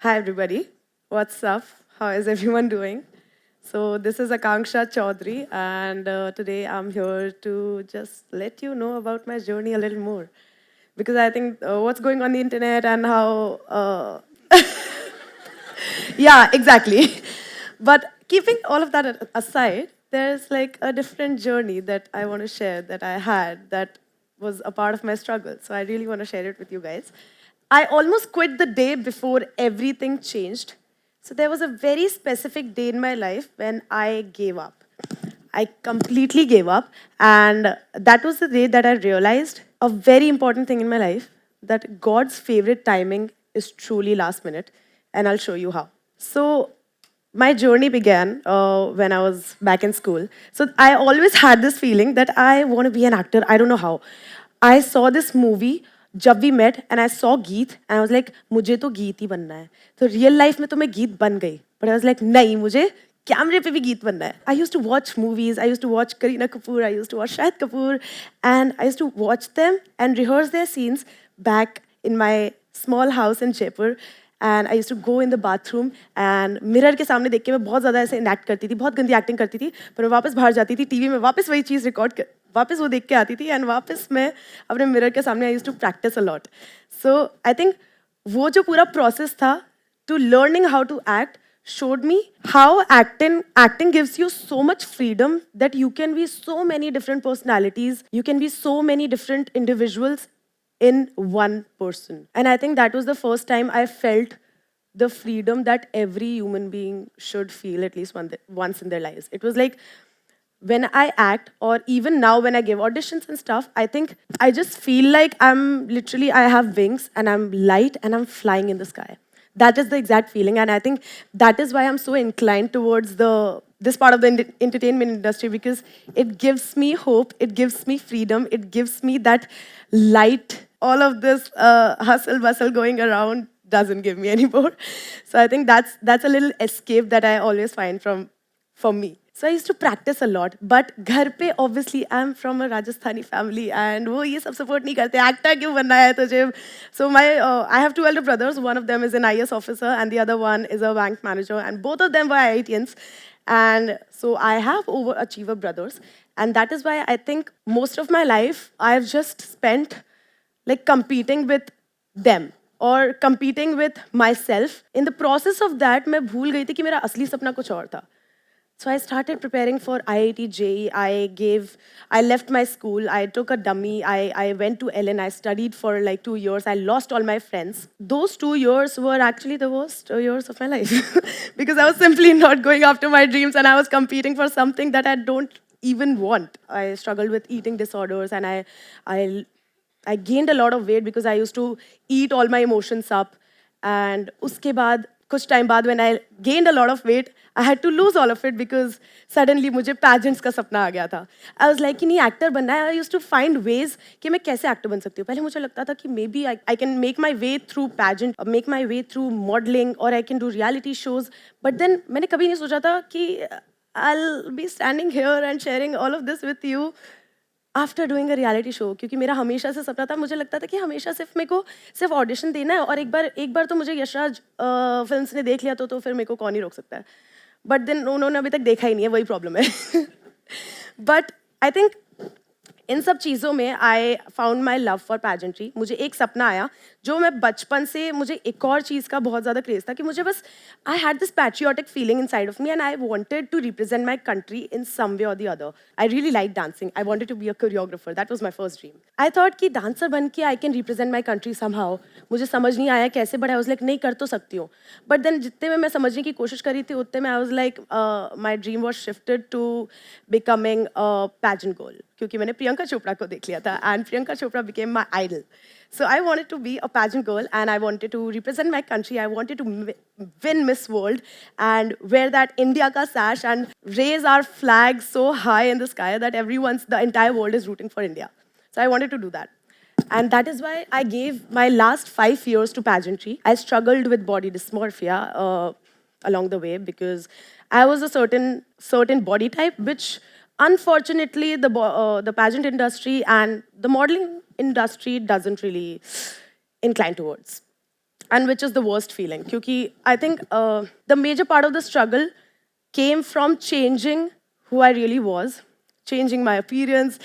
Hi, everybody. What's up? How is everyone doing? So, this is Akanksha Chaudhary, and today I'm here to just let you know about my journey a little more. Because I think what's going on the internet and how. Yeah, exactly. But keeping all of that aside, there's like a different journey that I want to share that I had that was a part of my struggle. So, I really want to share it with you guys. I almost quit the day before everything changed. So there was a very specific day in my life when I gave up. I completely gave up. And that was the day that I realized a very important thing in my life that God's favorite timing is truly last minute. And I'll show you how. So, my journey began when I was back in school. So, I always had this feeling that I want to be an actor. I don't know how. I saw this movie Jab We Met and I saw Geet and I was like मुझे तो गीत ही बनना है तो real life में तो मैं गीत बन गई बट आई वाज लाइक नहीं मुझे कैमरे पे भी गीत बनना है I used to watch movies I used to watch Kareena Kapoor I used to watch Shahid Kapoor and I used to watch them and rehearse their scenes back in my small house in Jaipur and I used to go in the bathroom and mirror के सामने देख के मैं बहुत ज़्यादा ऐसे enact करती थी बहुत गंदी एक्टिंग करती थी पर मैं वापस बाहर जाती थी टीवी में वापस वही चीज़ रिकॉर्ड कर वापस वो देख के आती थी एंड वापस मैं अपने मिरर के सामने I used to practice a lot so I think वो जो पूरा प्रोसेस था to learning how to act showed me how acting gives you so much freedom that you can be so many different personalities, you can be so many different individuals in one person. And I think that was the first time I felt the freedom that every human being should feel at least once in their lives. It was like when I act, or even now when I give auditions and stuff, I think I just feel like I have wings and I'm light and I'm flying in the sky. That is the exact feeling, and I think that is why I'm so inclined towards this part of the entertainment industry because it gives me hope, it gives me freedom, it gives me that light. All of this hustle bustle going around doesn't give me anymore. So I think that's a little escape that I always find for me. So I used to practice a lot, but घर पे obviously I'm from a Rajasthani family and वो ये सब support नहीं करते actor क्यों बनना है तुझे. So I have two elder brothers. One of them is an IAS officer and the other one is a bank manager, and both of them were IITians. And so I have overachiever brothers, and that is why I think most of my life I've just spent like competing with them or competing with myself. In the process of that, मैं भूल गई थी कि मेरा असली सपना कुछ और था. So I started preparing for IIT JEE. I left my school. I took a dummy. I went to LN. I studied for like 2 years. I lost all my friends. Those 2 years were actually the worst years of my life because I was simply not going after my dreams and I was competing for something that I don't even want. I struggled with eating disorders and I, I gained a lot of weight because I used to eat all my emotions up. And uske baad, कुछ time बाद when I gained a lot of weight, I had to lose all of it because suddenly मुझे pageants का सपना आ गया था. I was like कि नहीं actor बनना है. I used to find ways कि मैं कैसे एक्टर बन सकती हूँ. पहले मुझे लगता था कि maybe I can make my way through pageant, or make my way through modeling, or I can do reality shows. But then मैंने कभी नहीं सोचा था कि I'll be standing here and sharing all of this with you after doing a reality show क्योंकि मेरा हमेशा से सपना था मुझे लगता था कि हमेशा सिर्फ मेरे को सिर्फ ऑडिशन देना है और एक बार तो मुझे यशराज फिल्म्स ने देख लिया तो फिर मेरे को कौन ही रोक सकता है बट देन उन्होंने अभी तक देखा ही नहीं है वही प्रॉब्लम है बट आई थिंक इन सब चीज़ों में I found my love for pageantry. मुझे एक सपना आया जो मैं बचपन से मुझे एक और चीज़ का बहुत ज़्यादा क्रेज था कि मुझे बस I had this patriotic feeling inside of me and I wanted to represent my country in some way और the other. I really like dancing. I wanted to be a choreographer. That was my first dream. I thought कि dancer बन के I can represent my country somehow. मुझे समझ नहीं आया कैसे but I was like नहीं कर तो सकती हूँ. बट देन जितने में मैं समझने की कोशिश करी थी उतने में I was like my dream was shifted to becoming pageant girl क्योंकि मैंने प्रियंका चोपड़ा को देख लिया था and Priyanka Chopra became my idol. So I wanted to be a pageant girl and I wanted to represent my country. I wanted to win Miss World and wear that India ka sash and raise our flag so high in the sky that the entire world is rooting for India. So I wanted to do that. And that is why I gave my last 5 years to pageantry. I struggled with body dysmorphia along the way because I was a certain body type, which unfortunately the pageant industry and the modeling industry doesn't really incline towards. and which is the worst feeling. Because I think the major part of the struggle came from changing who I really was, changing my appearance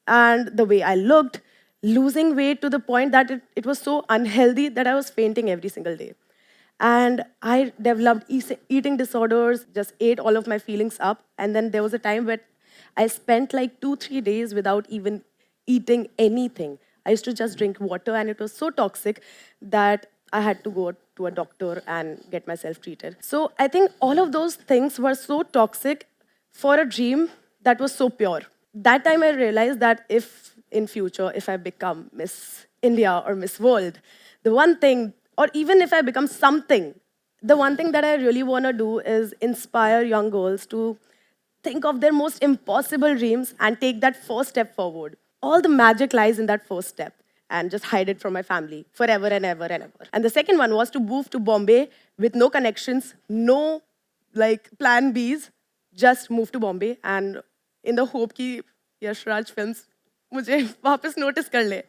and the way I looked, losing weight to the point that it was so unhealthy that I was fainting every single day. And I developed eating disorders, just ate all of my feelings up. And then there was a time where I spent like 2, 3 days without even eating anything. I used to just drink water, and it was so toxic that I had to go to a doctor and get myself treated. So I think all of those things were so toxic for a dream that was so pure. That time I realized that if in future, if I become Miss India or Miss World, the one thing, or even if I become something, the one thing that I really want to do is inspire young girls to think of their most impossible dreams and take that first step forward. All the magic lies in that first step, and just hide it from my family forever and ever and ever. And the second one was to move to Bombay with no connections, no like plan Bs, just move to Bombay and in the hope कि Yashraj films मुझे वापस notice कर ले.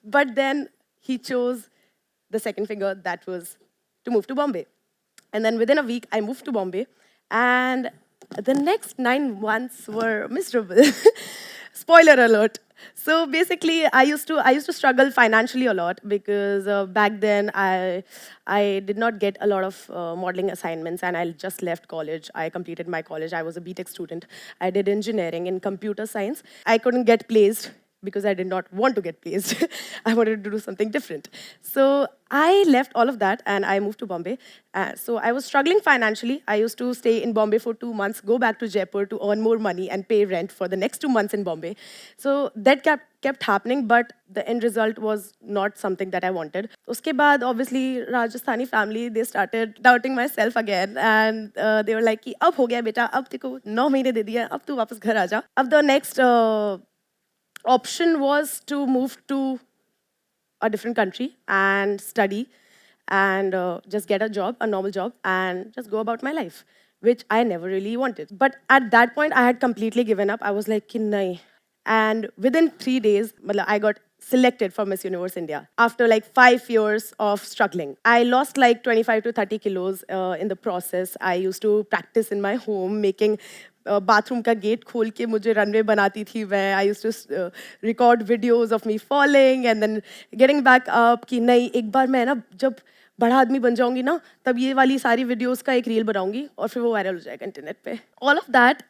But then he chose the second finger, that was to move to Bombay. And then within a week, I moved to Bombay. And the next 9 months were miserable. Spoiler alert. So basically, I used to struggle financially a lot because back then I did not get a lot of modeling assignments, and I just left college. I completed my college. I was a BTech student. I did engineering in computer science. I couldn't get placed because I did not want to get placed. I wanted to do something different. So I left all of that and I moved to Bombay. So I was struggling financially. I used to stay in Bombay for 2 months, go back to Jaipur to earn more money and pay rent for the next 2 months in Bombay. So that kept happening, but the end result was not something that I wanted. Uske baad, obviously, Rajasthani family, they started doubting myself again. And they were like, कि अब हो गया बेटा, अब तेको 9 महीने दे दिया, अब तू वापस घर आ जा. अब the next option was to move to a different country and study and just get a job, a normal job, and just go about my life, which I never really wanted. But at that point, I had completely given up. I was like, कि नहीं. And within 3 days, I got selected for Miss Universe India after like 5 years of struggling. I lost like 25 to 30 kilos in the process. I used to practice in my home, making bathroom का gate खोल के मुझे runway बनाती थी मैं. I used to record videos of me falling and then getting back up कि नहीं, एक बार मैं ना जब बड़ा आदमी बन जाऊंगी ना, तब ये वाली सारी videos का एक reel बनाऊंगी और फिर वो viral हो जाएगा internet पे. All of that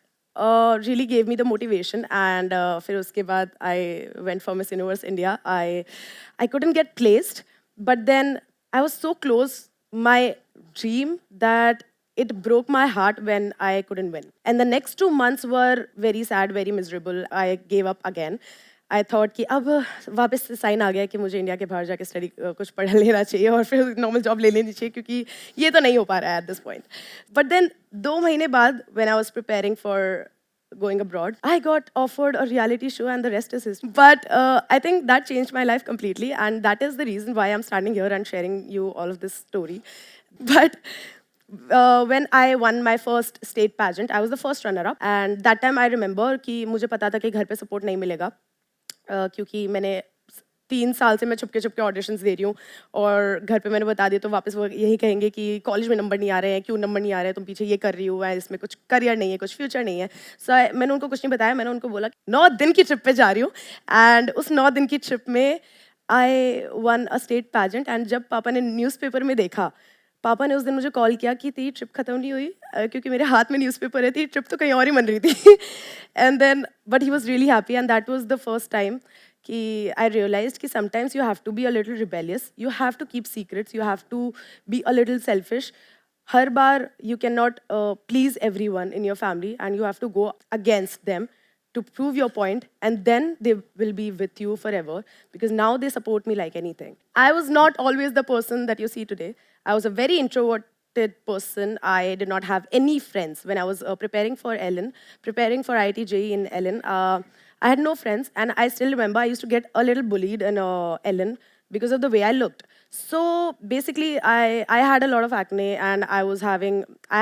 really gave me the motivation, and फिर उसके बाद I went for Miss Universe India. I couldn't get placed, but then I was so close my dream that it broke my heart when I couldn't win. And the next 2 months were very sad, very miserable. I gave up again. I thought कि अब वापस से sign आ गया कि मुझे India के बाहर जाके स्टडी कुछ पढ़ लेना चाहिए और फिर नॉर्मल जॉब ले लेनी चाहिए क्योंकि ये तो नहीं हो पा रहा है at this point. But then 2 महीने बाद when I was preparing for going abroad, I got offered a reality show and the rest is history. But I think that changed my life completely, and that is the reason why I'm standing here and sharing you all of this story. But when I won my first state pageant, I was the first runner-up, and that time I remember कि मुझे पता था कि घर पे support नहीं मिलेगा क्योंकि मैंने 3 साल से मैं छुपके छुपके ऑडिशंस दे रही हूँ और घर पे मैंने बता दिया तो वापस वो यही कहेंगे कि कॉलेज में नंबर नहीं आ रहे हैं, क्यों नंबर नहीं आ रहे हैं, तुम पीछे ये कर रही हो, इसमें कुछ करियर नहीं है, कुछ फ्यूचर नहीं है. सो मैंने उनको कुछ नहीं बताया. मैंने उनको बोला 9 दिन की ट्रिप पे जा रही हूँ, एंड उस 9 दिन की ट्रिप में I one a state pageant. And जब पापा ने न्यूज़पेपर में देखा, पापा ने उस दिन मुझे कॉल किया कि तेरी ट्रिप खत्म नहीं हुई क्योंकि मेरे हाथ में न्यूज़पेपर है, तेरी ट्रिप तो कहीं और ही बन रही थी. And then but he was really happy, and that was the first time कि I realized कि sometimes you have to be a little rebellious, you have to keep secrets, you have to be a little selfish. Her bar you cannot please everyone in your family, and you have to go against them to prove your point, and then they will be with you forever because now they support me like anything. I was not always the person that you see today. I was a very introverted person. I did not have any friends when I was preparing for Ellen, preparing for IIT JEE in Ellen. I had no friends, and I still remember I used to get a little bullied in Ellen because of the way I looked. So basically, I had a lot of acne and I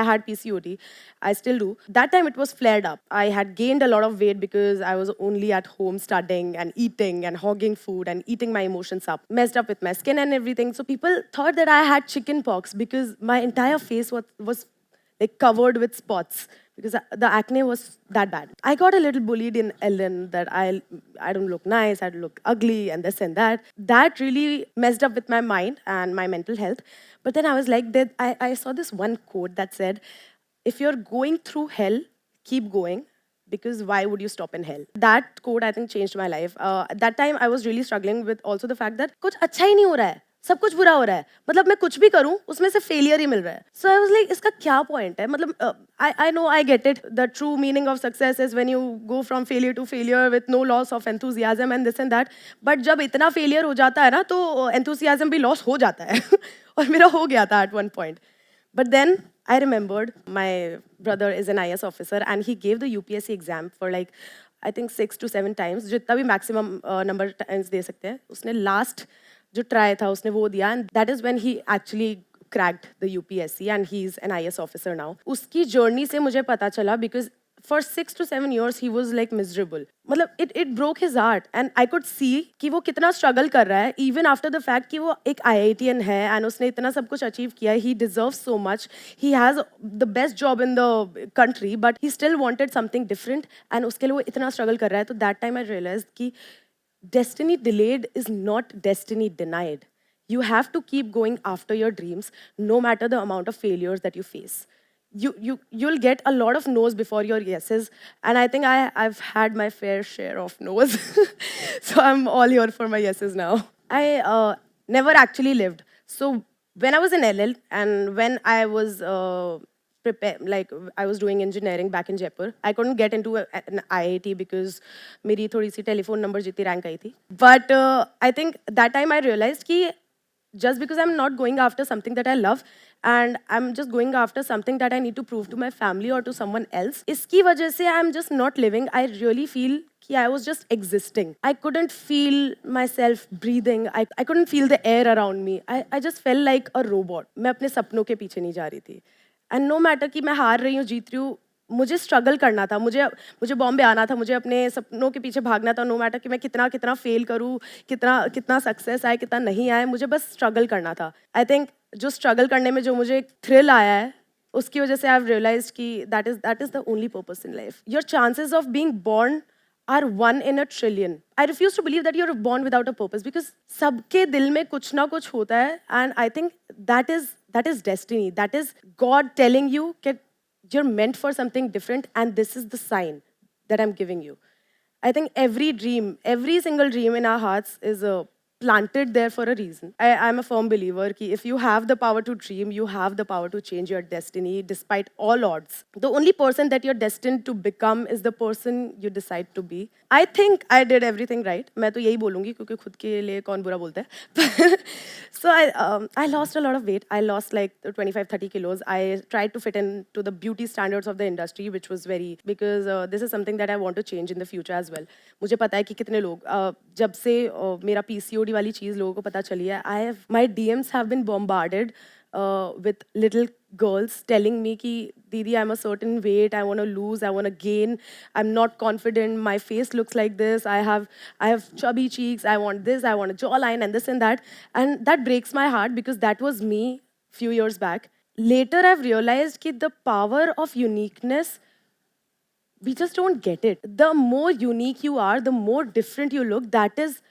had PCOD. I still do. That time it was flared up. I had gained a lot of weight because I was only at home studying and eating and hogging food and eating my emotions up, messed up with my skin and everything. So people thought that I had chicken pox because my entire face was like covered with spots because the acne was that bad. I got a little bullied in Ellen that I don't look nice, I look ugly, and this and that. That really messed up with my mind and my mental health. But then I was like, I saw this one quote that said, if you're going through hell, keep going because why would you stop in hell? That quote I think changed my life. At that time I was really struggling with also the fact that कुछ अच्छा ही नहीं हो रहा है, सब कुछ बुरा हो रहा है, मतलब मैं कुछ भी करूं उसमें से फेलियर ही मिल रहा है. So I was like, इसका क्या पॉइंट है? मतलब I know I get it. The true meaning of success is when you go from failure to failure with no loss of enthusiasm and this and that. But जब इतना failure हो जाता है ना तो enthusiasm भी loss हो जाता है. और मेरा हो गया था at one point. But then I remembered my brother is an IS officer and he gave the UPSC exam for like I think 6 to 7 times, जितना भी maximum number times दे सकते हैं. उसने last जो try था उसने वो दिया and that is when he actually cracked the UPSC and he's an IS officer now. उसकी journey से मुझे पता चला because for 6 to 7 years he was like miserable. मतलब it broke his heart and I could see कि वो कितना struggle कर रहा है even after the fact कि वो एक IITian है and उसने इतना सब कुछ achieve किया. He deserves so much. He has the best job in the country but he still wanted something different and उसके लिए वो इतना struggle कर रहा है. तो that time I realized कि destiny delayed is not destiny denied. You have to keep going after your dreams no matter the amount of failures that you face. You'll get a lot of no's before your yeses, and I think I've had my fair share of no's. So I'm all here for my yeses now. I never actually lived. So when I was in LL and when I was like I was doing engineering back in Jaipur, I couldn't get into an IIT because मेरी थोड़ी सी telephone number जितनी rank आई थी. But I think that time I realized कि just because I'm not going after something that I love and I'm just going after something that I need to prove to my family or to someone else, इसकी वजह से I'm just not living. I really feel कि I was just existing. I couldn't feel myself breathing. I couldn't feel the air around me. I just felt like a robot. मैं अपने सपनों के पीछे नहीं जा रही थी. And no matter कि मैं हार रही हूँ, जीत रही हूँ, मुझे स्ट्रगल करना था. मुझे बॉम्बे आना था, मुझे अपने सपनों के पीछे भागना था. नो मैटर कि मैं कितना फेल करूँ, कितना सक्सेस आए, कितना नहीं आए, मुझे बस स्ट्रगल करना था. आई थिंक जो स्ट्रगल करने में जो मुझे एक थ्रिल आया है उसकी वजह से आई हैव रियलाइज्ड कि that is the only purpose in life. Your chances of being born are 1 in a trillion. I refuse to believe that you're born without a purpose because सबके दिल में कुछ ना कुछ होता है and I think that is destiny. That is God telling you that you're meant for something different and this is the sign that I'm giving you. I think every single dream in our hearts is planted there for a reason. I'm a firm believer that if you have the power to dream, you have the power to change your destiny despite all odds. The only person that you're destined to become is the person you decide to be. I think I did everything right. मैं तो यही बोलूँगी क्योंकि खुद के लिए कौन बुरा बोलता है. So I lost a lot of weight. I lost like 25-30 kilos. I tried to fit into the beauty standards of the industry, which was very because this is something that I want to change in the future as well. मुझे पता है कि कितने लोग जब से मेरा PCOD वाली चीज़ लोगों को पता चली है, my DMs have been bombarded with little girls telling me कि Didi, I'm a certain weight, I want to lose, I want to gain, I'm not confident, my face looks like this, I have chubby cheeks, I want this, I want a jawline and this and that breaks my heart because that was me few years back. Later I've realized that the power of uniqueness, we just don't get it. The more unique you are, the more different you look, that is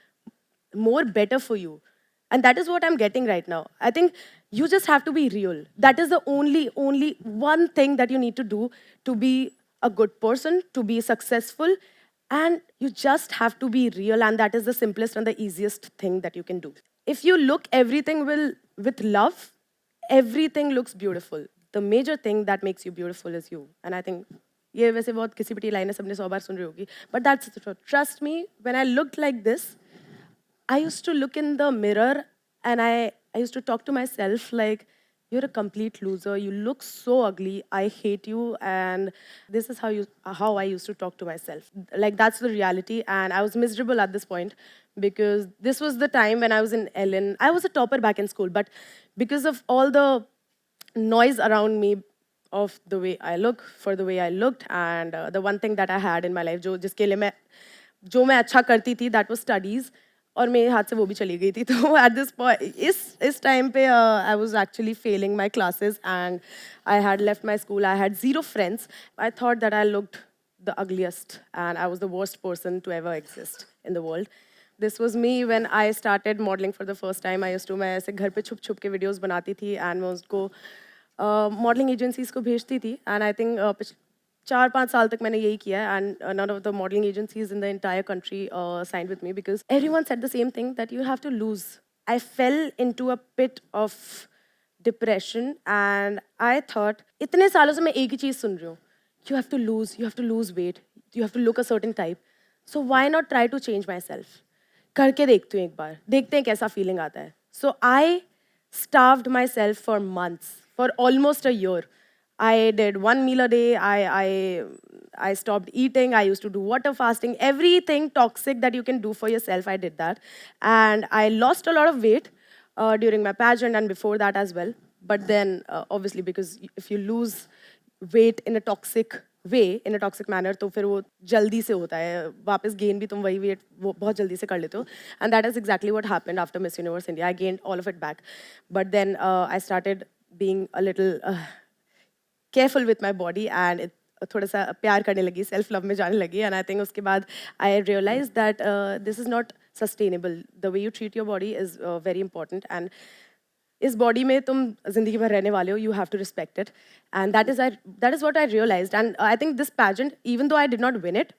more better for you. And that is what I'm getting right now. I think you just have to be real. That is the only one thing that you need to do to be a good person, to be successful. And you just have to be real. And that is the simplest and the easiest thing that you can do. If you look everything with love, everything looks beautiful. The major thing that makes you beautiful is you. And I think ये वैसे बहुत किसी पिटी line है, सबने 100 बार सुन रही होगी. But that's the truth. Trust me, when I looked like this, I used to look in the mirror and I used to talk to myself like, you're a complete loser. You look so ugly. I hate you. And this is how I used to talk to myself. Like that's the reality. And I was miserable at this point because this was the time when I was in Ellen. I was a topper back in school, but because of all the noise around me of the way I look, for the way I looked, and the one thing that I had in my life, जो मैं अच्छा करती थी, that was studies. और मेरे हाथ से वो भी चली गई थी. तो at this point, इस time पे I was actually failing my classes and I had left my school. I had zero friends. I thought that I looked the ugliest and I was the worst person to ever exist in the world. This was me when I started modeling for the first time. मैं ऐसे घर पे छुप छुप के videos बनाती थी and मैं उसको modeling agencies को भेजती थी. And I think 4-5 साल तक मैंने यही किया है and none of the modeling agencies in the entire country signed with me because everyone said the same thing that you have to lose. I fell into a pit of depression and I thought इतने सालों से मैं एक ही चीज़ सुन रही हूँ. You have to lose weight, you have to look a certain type. So why not try to change myself? करके देखती हूँ एक बार, देखते हैं कैसा feeling आता है. So I starved myself for months, for almost a year. I did one meal a day. I stopped eating. I used to do water fasting. Everything toxic that you can do for yourself, I did that. And I lost a lot of weight during my pageant and before that as well. But then, obviously, because if you lose weight in a toxic way, in a toxic manner, तो फिर वो जल्दी से होता है. वापस gain भी तुम वही weight वो बहुत जल्दी से कर लेते हो. And that is exactly what happened after Miss Universe India. I gained all of it back. But then I started being a little careful with my body and it थोड़ा सा प्यार करने लगी, self love में जाने लगी. And I think उसके बाद I realized that this is not sustainable. The way you treat your body is very important. And इस body में तुम जिंदगी भर रहने वाले हो, you have to respect it. And that is what I realized. And I think this pageant, even though I did not win it,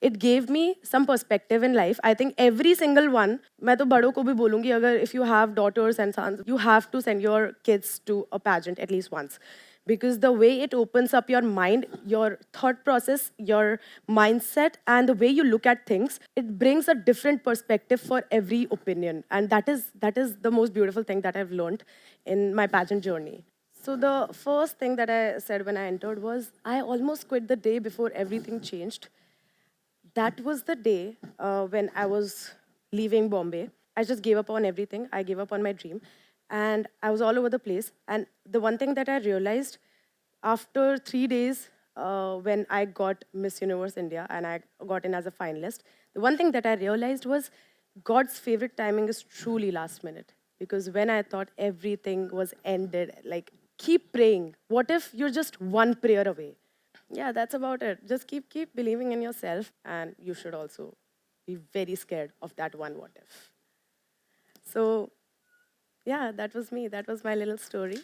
it gave me some perspective in life. I think every single one, मैं तो बड़ों को भी बोलूँगी, अगर if you have daughters and sons, you have to send your kids to a pageant at least once. Because the way it opens up your mind, your thought process, your mindset, and the way you look at things, it brings a different perspective for every opinion. And that is the most beautiful thing that I've learned in my pageant journey. So the first thing that I said when I entered was, I almost quit the day before everything changed. That was the day when I was leaving Bombay. I just gave up on everything. I gave up on my dream. And I was all over the place. And the one thing that I realized after 3 days, when I got Miss Universe India and I got in as a finalist, the one thing that I realized was God's favorite timing is truly last minute. Because when I thought everything was ended, like, keep praying. What if you're just one prayer away? Yeah, that's about it. Just keep believing in yourself, and you should also be very scared of that one what if. So, yeah, that was me. That was my little story.